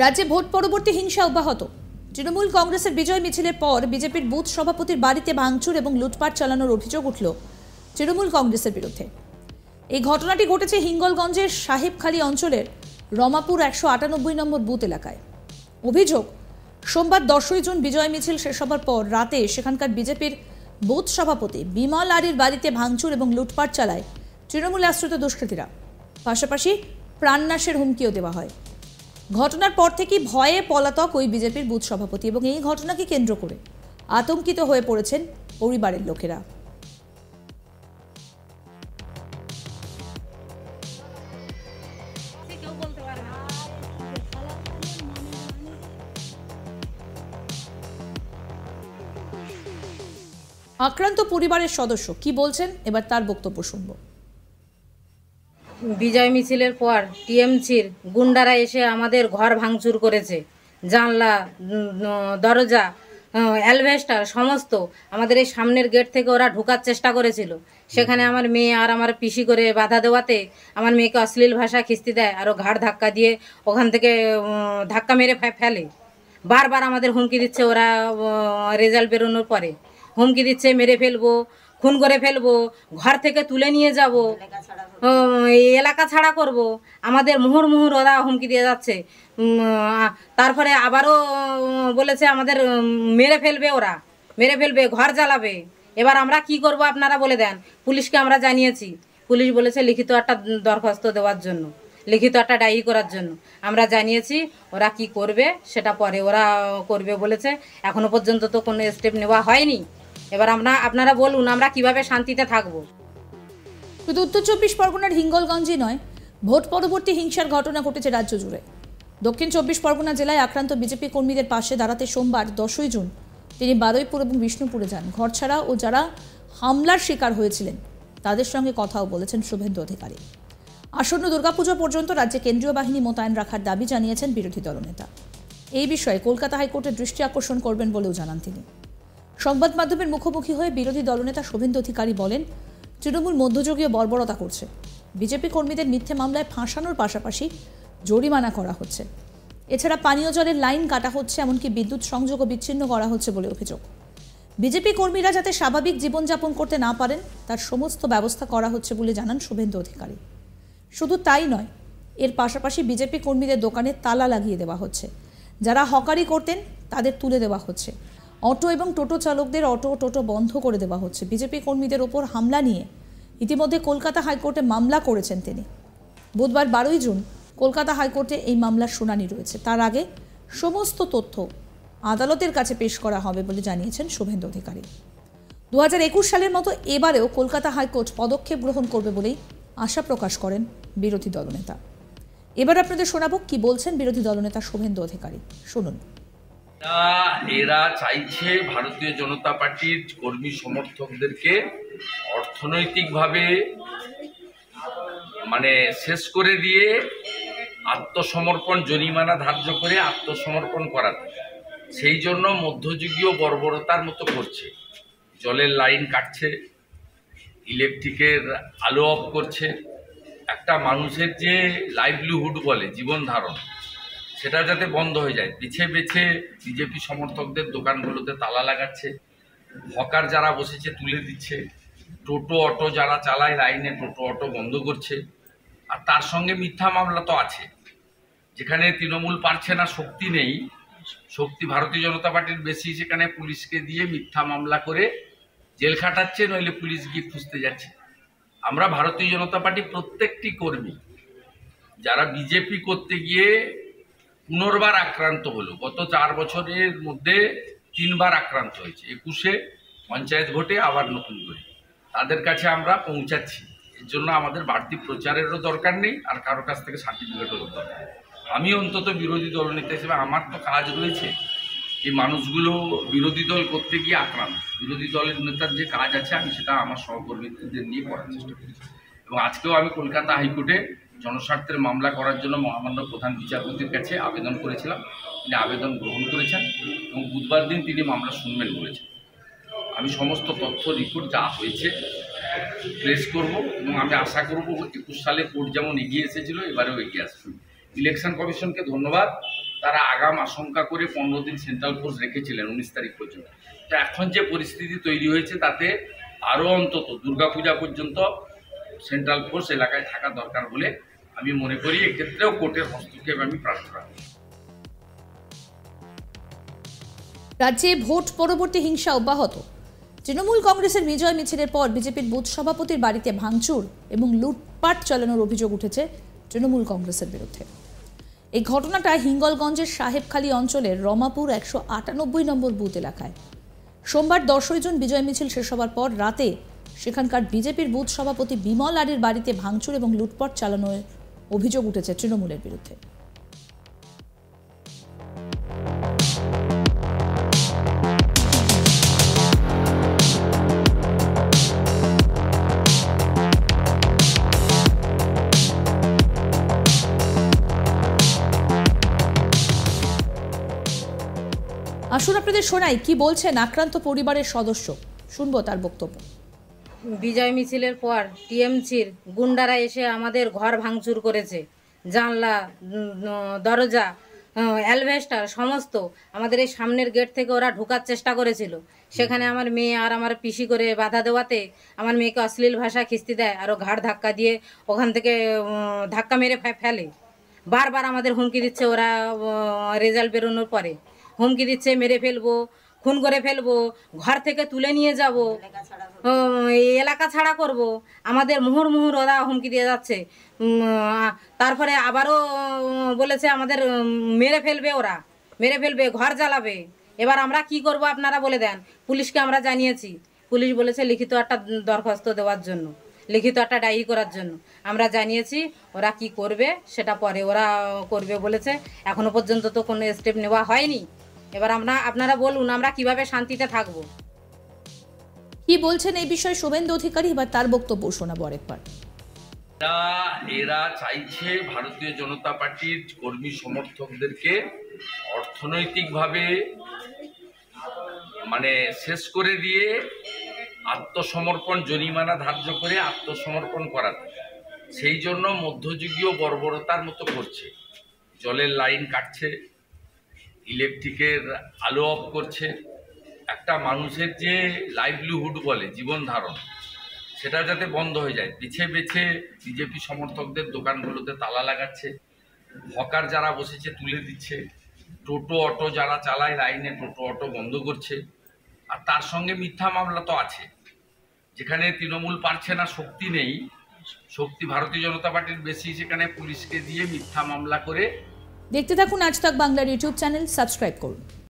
রাজ্যে ভোট পরবর্তী হিংসা অব্যাহত। তৃণমূল কংগ্রেসের বিজয় মিছিলের পর বিজেপির বুথ সভাপতির বাড়িতে ভাঙচুর এবং লুটপাট চালানোর অভিযোগ উঠল তৃণমূল কংগ্রেসের বিরুদ্ধে। এই ঘটনাটি ঘটেছে হিঙ্গলগঞ্জের সাহেবখালী অঞ্চলের রমাপুর 198 নম্বর বুথ এলাকায়। অভিযোগ, সোমবার 10ই জুন বিজয় মিছিল শেষ হবার পর রাতে সেখানকার বিজেপির বুথ সভাপতি বিমল আরির বাড়িতে ভাঙচুর এবং লুটপাট চালায় তৃণমূল আশ্রিত দুষ্কৃতীরা। পাশাপাশি প্রাণনাশের হুমকিও দেওয়া হয়। ঘটনার পর থেকেই ভয়ে পলাতক ওই বিজেপির বুথ সভাপতি এবং এই ঘটনাকে কেন্দ্র করে আতঙ্কিত হয়ে পড়েছেন পরিবারের লোকেরা। আক্রান্ত পরিবারের সদস্য কি বলছেন, এবার তার বক্তব্য শুনব। বিজয় মিছিলের পর টিএমসির গুন্ডারা এসে আমাদের ঘর ভাঙচুর করেছে। জানলা, দরজা, অ্যালভেস্টার সমস্ত আমাদের এই সামনের গেট থেকে ওরা ঢোকার চেষ্টা করেছিল। সেখানে আমার মেয়ে আর আমার পিসি করে বাধা দেওয়াতে আমার মেয়েকে অশ্লীল ভাষা খিস্তি দেয়, আরও ঘাড় ধাক্কা দিয়ে ওখান থেকে ধাক্কা মেরে ফেলে। বারবার আমাদের হুমকি দিচ্ছে, ওরা রেজাল্ট বেরোনোর পরে হুমকি দিচ্ছে, মেরে ফেলবো, খুন করে ফেলবো, ঘর থেকে তুলে নিয়ে যাব, এলাকা ছাড়া করব। আমাদের মুহুর মুহুর ওরা হুমকি দিয়ে যাচ্ছে। তারপরে আবারও বলেছে আমাদের মেরে ফেলবে, ওরা মেরে ফেলবে, ঘর জ্বালাবে। এবার আমরা কি করব আপনারা বলে দেন। পুলিশকে আমরা জানিয়েছি, পুলিশ বলেছে লিখিত একটা দরখাস্ত দেওয়ার জন্য, লিখিত একটা ডায়েরি করার জন্য। আমরা জানিয়েছি, ওরা কি করবে সেটা পরে ওরা করবে বলেছে। এখনো পর্যন্ত তো কোনো স্টেপ নেওয়া হয়নি। এবার আপনারা বলুন আমরা কিভাবে শান্তিতে থাকবো। শুধু উত্তর 24 পরগনার হিঙ্গলগঞ্জই নয়, ভোট পরবর্তী হিংসার ঘটনা ঘটেছে রাজ্য জুড়ে। দক্ষিণ 24 পরগনা জেলায় আক্রান্ত বিজেপি কর্মীদের পাশে দাঁড়াতে সোমবার 10ই জুন তিনি বারুইপুর এবং বিষ্ণুপুরে যান। ঘর ছাড়া ও যারা হামলার শিকার হয়েছিলেন তাদের সঙ্গে কথাও বলেছেন শুভেন্দু অধিকারী। আসন্ন দুর্গাপুজো পর্যন্ত রাজ্যে কেন্দ্রীয় বাহিনী মোতায়েন রাখার দাবি জানিয়েছেন বিরোধী দলনেতা। এই বিষয়ে কলকাতা হাইকোর্টের দৃষ্টি আকর্ষণ করবেন বলেও জানান তিনি। সংবাদ মাধ্যমের মুখোমুখি হয়ে বিরোধী দলনেতা শুভেন্দু অধিকারী বলেন, তৃণমূল মধ্যযুগীয় বর্বরতা করছে। বিজেপি কর্মীদের মিথ্যে মামলায় ফাঁসানোর পাশাপাশি জরিমানা করা হচ্ছে। এছাড়া পানীয় জলের লাইন কাটা হচ্ছে, এমনকি বিদ্যুৎ সংযোগও বিচ্ছিন্ন করা হচ্ছে বলে অভিযোগ। বিজেপি কর্মীরা যাতে স্বাভাবিক জীবনযাপন করতে না পারেন তার সমস্ত ব্যবস্থা করা হচ্ছে বলে জানান শুভেন্দু অধিকারী। শুধু তাই নয়, এর পাশাপাশি বিজেপি কর্মীদের দোকানে তালা লাগিয়ে দেওয়া হচ্ছে। যারা হকারি করতেন তাদের তুলে দেওয়া হচ্ছে। অটো এবং টোটো চালকদের টোটো বন্ধ করে দেওয়া হচ্ছে। বিজেপি কর্মীদের ওপর হামলা নিয়ে ইতিমধ্যে কলকাতা হাইকোর্টে মামলা করেছেন তিনি। বুধবার 12ই জুন কলকাতা হাইকোর্টে এই মামলার শুনানি রয়েছে। তার আগে সমস্ত তথ্য আদালতের কাছে পেশ করা হবে বলে জানিয়েছেন শুভেন্দু অধিকারী। 2021 সালের মতো এবারেও কলকাতা হাইকোর্ট পদক্ষেপ গ্রহণ করবে বলেই আশা প্রকাশ করেন বিরোধী দলনেতা। এবার আপনাদের শোনাবো কি বলছেন বিরোধী দলনেতা শুভেন্দু অধিকারী, শুনুন। এরা চাইছে ভারতীয় জনতা পার্টির কর্মী সমর্থকদেরকে অর্থনৈতিকভাবে শেষ করে দিয়ে আত্মসমর্পণ, জরিমানা ধার্য করে আত্মসমর্পণ করাতে। সেই জন্য মধ্যযুগীয় বর্বরতার মতো করছে। জলের লাইন কাটছে, ইলেকট্রিকের আলো অফ করছে। একটা মানুষের যে লাইভলিহুড বলে, জীবন ধারণ, সেটা যাতে বন্ধ হয়ে যায়, বেছে বেছে বিজেপি সমর্থকদের দোকানগুলোতে তালা লাগাচ্ছে। হকার যারা বসেছে তুলে দিচ্ছে। টোটো অটো যারা চালায় লাইনে, টোটো অটো বন্ধ করছে। আর তার সঙ্গে মিথ্যা মামলা তো আছে। যেখানে তৃণমূল পারছে না, শক্তি নেই, শক্তি ভারতীয় জনতা পার্টির বেশি, সেখানে পুলিশকে দিয়ে মিথ্যা মামলা করে জেল খাটাচ্ছে, নইলে পুলিশ গিয়ে খুঁজতে যাচ্ছে। আমরা ভারতীয় জনতা পার্টি প্রত্যেকটি কর্মী যারা বিজেপি করতে গিয়ে পুনর্বার আক্রান্ত হলো, গত 4 বছরের মধ্যে 3 বার আক্রান্ত হয়েছে, 21-এ পঞ্চায়েত ভোটে, আবার নতুন করে, তাদের কাছে আমরা পৌঁছাচ্ছি। এর জন্য আমাদের বাড়তি প্রচারেরও দরকার নেই, আর কারো কাছ থেকে সার্টিফিকেটও দরকার নেই। আমি অন্তত বিরোধী দলনেতা হিসেবে আমার তো কাজ রয়েছে, এই মানুষগুলো বিরোধী দল করতে গিয়ে আক্রান্ত। বিরোধী দলের নেতার যে কাজ আছে আমি সেটা আমার সহকর্মীদের নিয়ে করার চেষ্টা করেছি। এবং আজকেও আমি কলকাতা হাইকোর্টে জনস্বার্থের মামলা করার জন্য মহামান্য প্রধান বিচারপতির কাছে আবেদন করেছিলাম। তিনি আবেদন গ্রহণ করেছেন এবং বুধবার দিন তিনি মামলা শুনবেন বলেছেন। আমি সমস্ত তথ্য রিপোর্ট যা হয়েছে প্লেস করব এবং আমি আশা করব 21 সালে কোর্ট যেমন এগিয়ে এসেছিল এবারেও এগিয়ে আসবে। ইলেকশন কমিশনকে ধন্যবাদ, তারা আগাম আশঙ্কা করে 15 দিন সেন্ট্রাল ফোর্স রেখেছিলেন 19 তারিখ পর্যন্ত। তো এখন যে পরিস্থিতি তৈরি হয়েছে তাতে আরও অন্তত দুর্গাপূজা পর্যন্ত সেন্ট্রাল ফোর্স এলাকায় থাকা দরকার বলে আমি মনে করি। এক্ষেত্রেও কোর্টের হস্তক্ষেপ আমি প্রার্থনা করি। রাজ্যে ভোট পরবর্তী হিংসা অব্যাহত। তৃণমূল কংগ্রেসের বিজয় মিছিলের পর বিজেপির বুথ সভাপতির বাড়িতে ভাঙচুর এবং লুটপাট চালানোর অভিযোগ উঠেছে তৃণমূল কংগ্রেসের বিরুদ্ধে। এই ঘটনাটা হিঙ্গলগঞ্জের সাহেবখালী অঞ্চলের রমাপুর 198 নম্বর বুথ এলাকায়। সোমবার 10 জুন বিজয় মিছিল শেষ হওয়ার পর রাতে সেখানকার বিজেপির বুথ সভাপতি বিমল আরির বাড়িতে ভাঙচুর এবং লুটপাট চালানোর অভিযোগ উঠেছে তৃণমূলের বিরুদ্ধে। আসুন আপনাদের শোনাই কি বলছেন আক্রান্ত পরিবারের সদস্য, শুনবো তার বক্তব্য। বিজয় মিছিলের পর টিএমসির গুন্ডারা এসে আমাদের ঘর ভাঙচুর করেছে। জানলা, দরজা, অ্যালভেস্টার সমস্ত আমাদের এই সামনের গেট থেকে ওরা ঢোকার চেষ্টা করেছিল। সেখানে আমার মেয়ে আর আমার পিসি করে বাধা দেওয়াতে আমার মেয়েকে অশ্লীল ভাষা খিস্তি দেয়, আরও ঘাড় ধাক্কা দিয়ে ওখান থেকে ধাক্কা মেরে ফেলে। বারবার আমাদের হুমকি দিচ্ছে, ওরা রেজাল্ট বেরোনোর পরে হুমকি দিচ্ছে মেরে ফেলবো, খুন করে ফেলবো, ঘর থেকে তুলে নিয়ে যাব, এলাকা ছাড়া করব। আমাদের মুহুর ওরা হুমকি দিয়ে যাচ্ছে। তারপরে আবারও বলেছে আমাদের মেরে ফেলবে, ওরা মেরে ফেলবে, ঘর জ্বালাবে। এবার আমরা কি করব আপনারা বলে দেন। পুলিশকে আমরা জানিয়েছি, পুলিশ বলেছে লিখিত একটা দরখাস্ত দেওয়ার জন্য, লিখিত একটা ডায়েরি করার জন্য আমরা জানিয়েছি। ওরা কি করবে সেটা পরে ওরা করবে বলেছে। এখনো পর্যন্ত তো কোনো স্টেপ নেওয়া হয়নি। এবার আপনারা বলুন আমরা কিভাবে শান্তিতে থাকবো। কি বলছেন এই বিষয়ে শুভেন্দু অধিকারী, এবার তার বক্তব্য শোনাবো আরেকবার। এরা চাইছে ভারতীয় জনতা পার্টির কর্মী সমর্থকদেরকে অর্থনৈতিকভাবে শেষ করে দিয়ে আত্মসমর্পণ, জরিমানা ধার্য করে আত্মসমর্পণ করাতে। সেই জন্য মধ্যযুগীয় বর্বরতার মতো করছে। জলের লাইন কাটছে, ইলেকট্রিকের আলো অফ করছে। একটা মানুষের যে লাইভলিহুড বলে জীবন ধারণ, সেটা যাতে বন্ধ হয়ে যায়, বেছে বেছে বিজেপি সমর্থকদের দোকানগুলোতে তালা লাগাচ্ছে। হকার যারা বসেছে তুলে দিচ্ছে। টোটো অটো যারা চালায় লাইনে টোটো অটো বন্ধ করছে। আর তার সঙ্গে মিথ্যা মামলা তো আছে। যেখানে তৃণমূল পারছে না, শক্তি নেই, শক্তি ভারতীয় জনতা পার্টির বেশি, সেখানে পুলিশকে দিয়ে মিথ্যা মামলা করে। দেখতে থাকুন আজ তাক বাংলার ইউটিউব চ্যানেল, সাবস্ক্রাইব করুন।